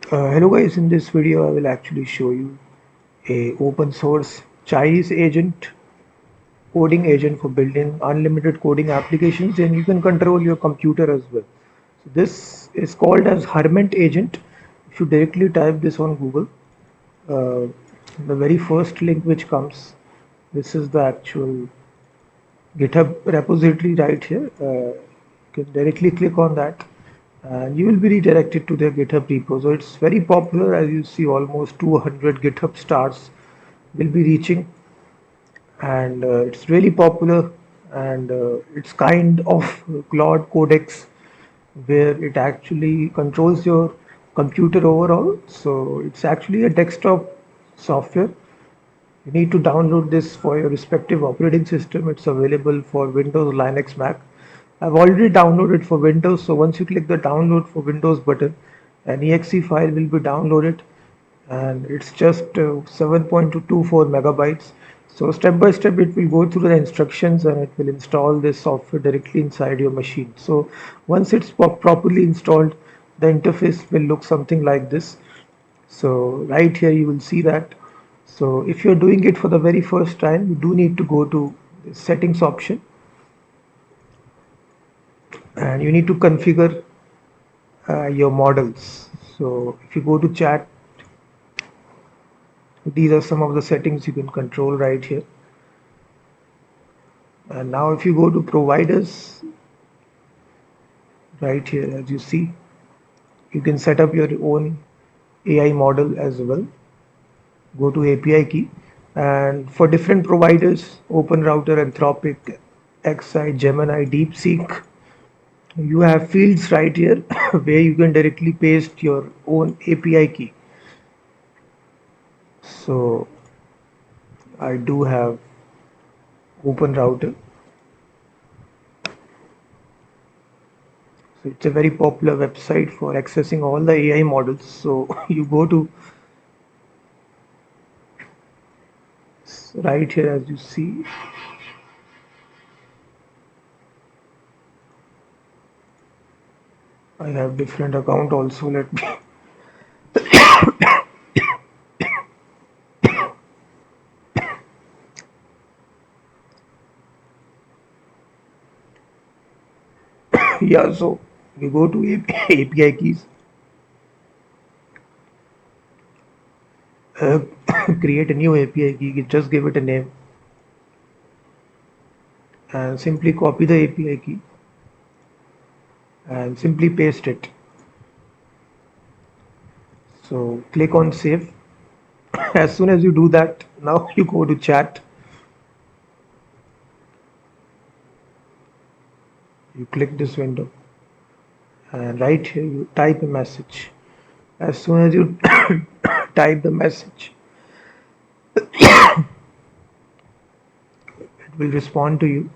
Hello guys, in this video I will actually show you a open source Chinese agent, coding agent for building unlimited coding applications, and you can control your computer as well. So this is called as Hermes agent. If you directly type this on Google, uh, the very first link which comes, this is the actual GitHub repository right here. You can directly click on that and you will be redirected to their GitHub repo. So it's very popular, as you see, almost 200 GitHub stars will be reaching, and it's really popular. And it's kind of Claude Codex where it actually controls your computer overall. So it's actually a desktop software. You need to download this for your respective operating system. It's available for Windows, Linux, Mac. I've already downloaded for Windows, so once you click the download for Windows button, an exe file will be downloaded, and it's just 7.24 megabytes. So step by step it will go through the instructions and it will install this software directly inside your machine. So once it's properly installed, the interface will look something like this. So right here you will see that. So if you're doing it for the very first time, you do need to go to the settings option and you need to configure your models. So if you go to chat, these are some of the settings you can control right here. And now if you go to providers, right here, as you see, you can set up your own AI model as well. Go to API key, and for different providers, Open Router, Anthropic, XI, Gemini, DeepSeek, you have fields right here where you can directly paste your own API key. So I do have Open Router. So it's a very popular website for accessing all the AI models. So you go to right here, as you see, I have different account also. Let me yeah. So you go to API keys, uh, create a new API key. Just give it a name and simply copy the API key and simply paste it. So click on save. As soon as you do that, now you go to chat. You click this window and right here you type a message. As soon as you type the message, it will respond to you.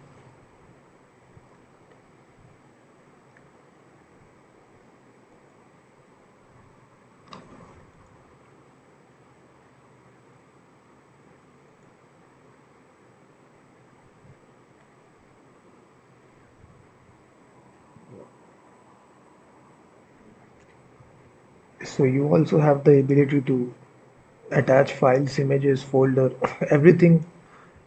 So you also have the ability to attach files, images, folder, everything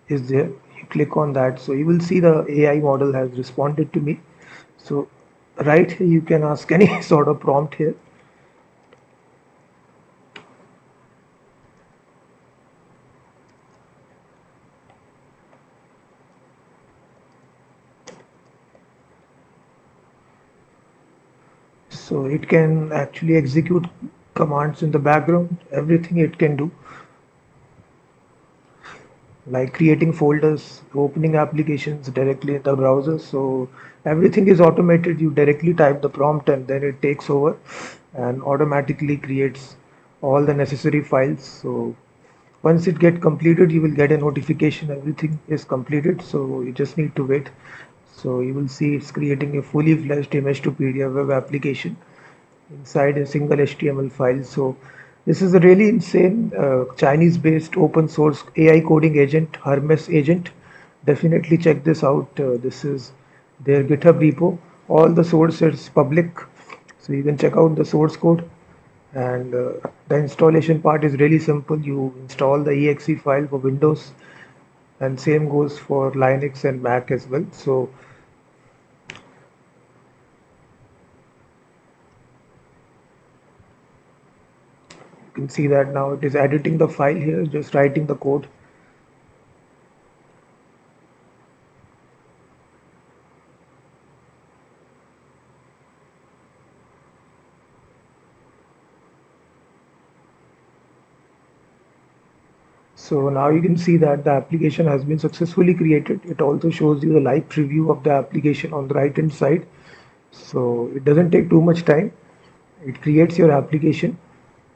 is there. You click on that, so you will see the AI model has responded to me. So right here you can ask any sort of prompt here. So it can actually execute commands in the background, everything it can do, like creating folders, opening applications directly in the browser. So everything is automated. You directly type the prompt and then it takes over and automatically creates all the necessary files. So once it get completed, you will get a notification everything is completed. So you just need to wait. So you will see it's creating a fully fledged image to PDF web application inside a single HTML file. So this is a really insane Chinese-based open source AI coding agent, Hermes agent. Definitely check this out. This is their GitHub repo. All the source is public, so you can check out the source code. And the installation part is really simple. You install the exe file for Windows, and same goes for Linux and Mac as well. So you can see that now it is editing the file here, just writing the code. So now you can see that the application has been successfully created. It also shows you a live preview of the application on the right hand side. So it doesn't take too much time. It creates your application,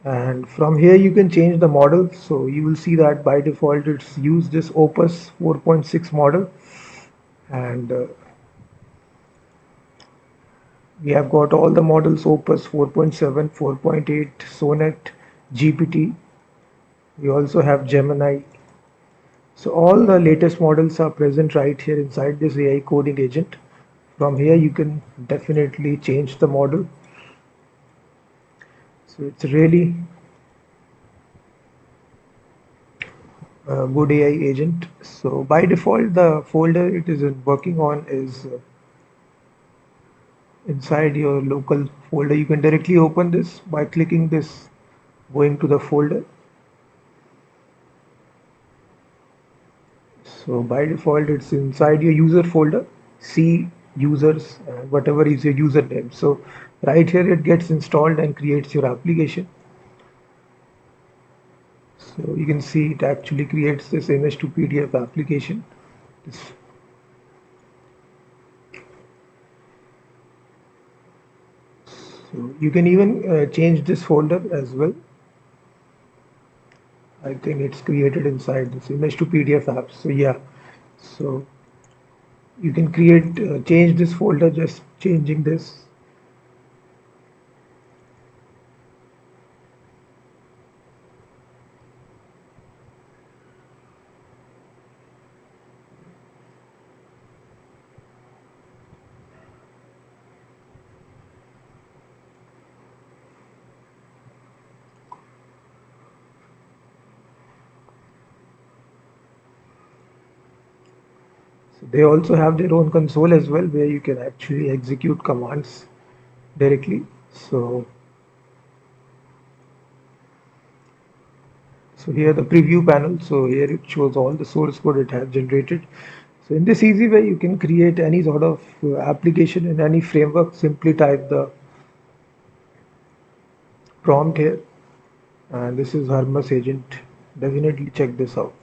and from here you can change the model. So you will see that by default it's used this Opus 4.6 model, and we have got all the models: Opus 4.7, 4.8, Sonnet, GPT. We also have Gemini. So all the latest models are present right here inside this AI coding agent. From here you can definitely change the model. So it's really a good AI agent. So by default the folder it is working on is inside your local folder. You can directly open this by clicking this, going to the folder. So by default it's inside your user folder. See users and whatever is your username. So right here it gets installed and creates your application. So you can see it actually creates this image to PDF application. This, so you can even change this folder as well. I think it's created inside this image to PDF app. So yeah, so you can create change this folder just changing this. So they also have their own console as well where you can actually execute commands directly. So here the preview panel. So here it shows all the source code it has generated. So in this easy way, you can create any sort of application in any framework. Simply type the prompt here, and this is Hermes agent. Definitely check this out.